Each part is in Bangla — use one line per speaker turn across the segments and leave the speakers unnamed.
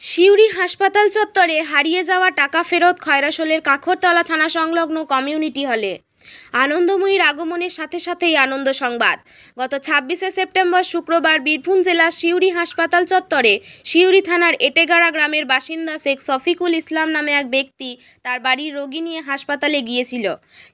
সিউড়ি হাসপাতাল চত্বরে হারিয়ে যাওয়া টাকা ফেরত খয়রাশোলের কাখরতলা থানা সংলগ্ন কমিউনিটি হলে। আনন্দময়ীর আগমনের সাথে সাথেই আনন্দ সংবাদ। গত 26শে সেপ্টেম্বর শুক্রবার বীরভূম জেলার সিউড়ি হাসপাতাল চত্বরে সিউড়ি থানার এটেগাড়া গ্রামের বাসিন্দা শেখ শফিকুল ইসলাম নামে এক ব্যক্তি তার বাড়ির রোগী নিয়ে হাসপাতালে গিয়েছিল।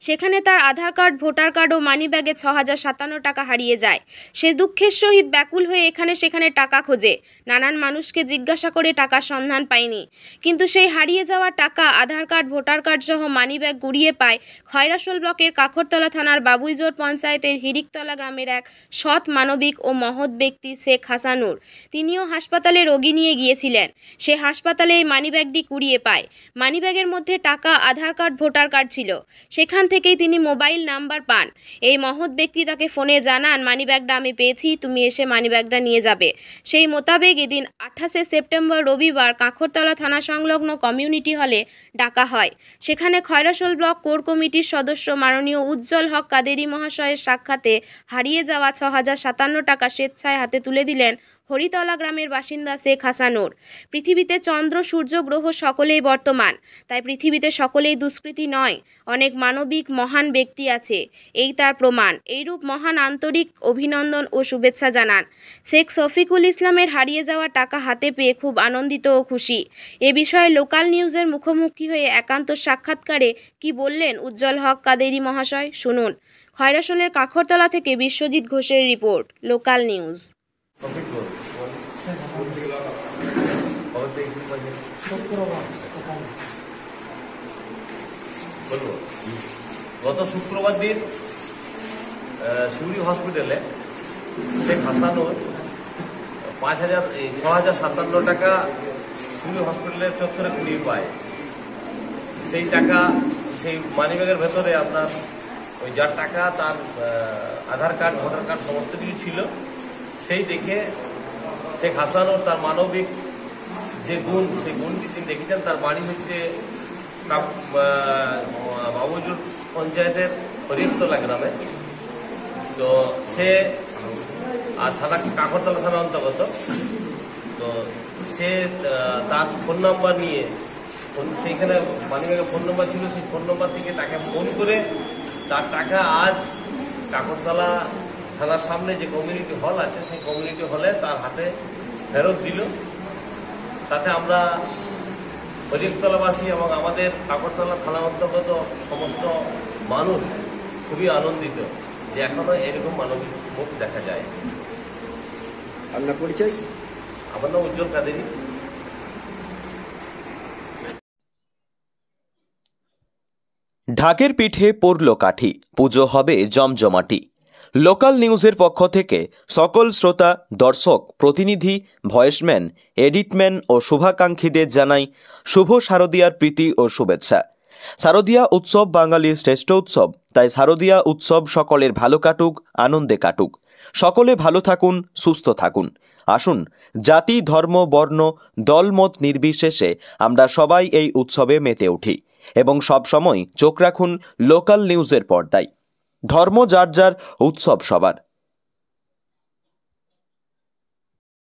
সেখানে তার আধার কার্ড, ভোটার কার্ড ও মানিব্যাগে ৬,০৫৭ টাকা হারিয়ে যায়। সে দুঃখের সহিত ব্যাকুল হয়ে এখানে সেখানে টাকা খোঁজে। নানান মানুষকে জিজ্ঞাসা করে টাকার সন্ধান পায়নি, কিন্তু সেই হারিয়ে যাওয়া টাকা, আধার কার্ড, ভোটার কার্ড সহ মানিব্যাগ কুড়িয়ে পায় খয়রাশোল ব্লকের কাখরতলা থানার বাবুইজোর পঞ্চায়েতের হিরিকতলা গ্রামের এক সৎ, মানবিক ও মহৎ ব্যক্তি শেখ হাসানুর। তিনিও হাসপাতালে রোগী নিয়ে গিয়েছিলেন। সে হাসপাতালে এই মানিব্যাগটি কুড়িয়ে পায়। মানিব্যাগের মধ্যে টাকা, আধার কার্ড, ভোটার কার্ড ছিল। সেখান থেকেই তিনি মোবাইল নাম্বার পান। এই মহৎ ব্যক্তি তাকে ফোনে জানান, মানিব্যাগটা আমি পেয়েছি, তুমি এসে মানিব্যাগটা নিয়ে যাবে। সেই মোতাবেক এদিন 28শে সেপ্টেম্বর রবিবার কাখরতলা থানা সংলগ্ন কমিউনিটি হলে ডাকা হয়। সেখানে খয়রাশোল ব্লক কোর কমিটির সদস্য মাননীয় উজ্জ্বল হক কাদেরি মহাশয়ের সাক্ষাতে হারিয়ে যাওয়া ৬,০৫৭ টাকা স্বেচ্ছায় হাতে তুলে দিলেন হরিতলা গ্রামের বাসিন্দা শেখ হাসানুর। পৃথিবীতে চন্দ্র, সূর্য, গ্রহ সকলেই বর্তমান, তাই পৃথিবীতে সকলেই দুষ্কৃতী নয়। অনেক মানবিক মহান ব্যক্তি আছে, এই তার প্রমাণ। এইরূপ মহান আন্তরিক অভিনন্দন ও শুভেচ্ছা জানান। শেখ শফিকুল ইসলামের হারিয়ে যাওয়া টাকা হাতে পেয়ে খুব আনন্দিত ও খুশি। এ বিষয়ে লোকাল নিউজের মুখোমুখি হয়ে একান্ত সাক্ষাৎকারে কি বললেন উজ্জ্বল হক কাদেরি মহাশয়, শুনুন। খয়রাশোলের কাখরতলা থেকে বিশ্বজিৎ ঘোষের রিপোর্ট, লোকাল নিউজ।
গত শুক্রবার দিন সিউড়ি হসপিটালে শেখ হাসানুর ৬,০৫৭ টাকা সিউড়ি হসপিটালের চত্বরে কুড়িয়ে পায়। সেই টাকা, সেই মানিব্যাগের ভেতরে আপনার ওই যার টাকা, তার আধার কার্ড, ভোটার কার্ড সমস্ত কিছু ছিল। সেই দেখে শেখ হাসানুর তার মানবিক যে গুণ, সেই গুণটি তিনি দেখেছেন। তার বাড়ি হচ্ছে বাবুইজোর পঞ্চায়েতের হরিতলা গ্রামে। তো সে থানা কাখরতলা থানা অন্তর্গত। তো সে তার ফোন নাম্বার নিয়ে, সেইখানে মানিব্যাগে ফোন নাম্বার ছিল, সেই ফোন নাম্বার থেকে তাকে ফোন করে তার টাকা আজ কাখরতলা থানার সামনে যে কমিউনিটি হল আছে, সেই কমিউনিটি হলে তার হাতে ফেরত দিল। তাতে আমরা হরিতলাবাসী এবং আমাদের কাখরতলা থানা অন্তর্গত সমস্ত মানুষ খুবই আনন্দিত যে এখনো এরকম মানবিক মুখ দেখা যায়।
আপনার পরিচয়?
আমার নাম উজ্জ্বল কাদেরি।
ঢাকের পিঠে পড়ল কাঠি, পুজো হবে জমজমাটি। লোকাল নিউজের পক্ষ থেকে সকল শ্রোতা, দর্শক, প্রতিনিধি, ভয়েসম্যান, এডিটম্যান ও শুভাকাঙ্ক্ষীদের জানাই শুভ শারদীয়ার প্রীতি ও শুভেচ্ছা। শারদীয়া উৎসব বাঙালির শ্রেষ্ঠ উৎসব, তাই শারদীয়া উৎসব সকলের ভালো কাটুক, আনন্দে কাটুক। সকলে ভালো থাকুন, সুস্থ থাকুন। আসুন, জাতি, ধর্ম, বর্ণ, দলমত নির্বিশেষে আমরা সবাই এই উৎসবে মেতে উঠি এবং সব সময় চোখ রাখুন লোকাল নিউজের পর্দায়। ধর্ম যার যার, উৎসব সবার।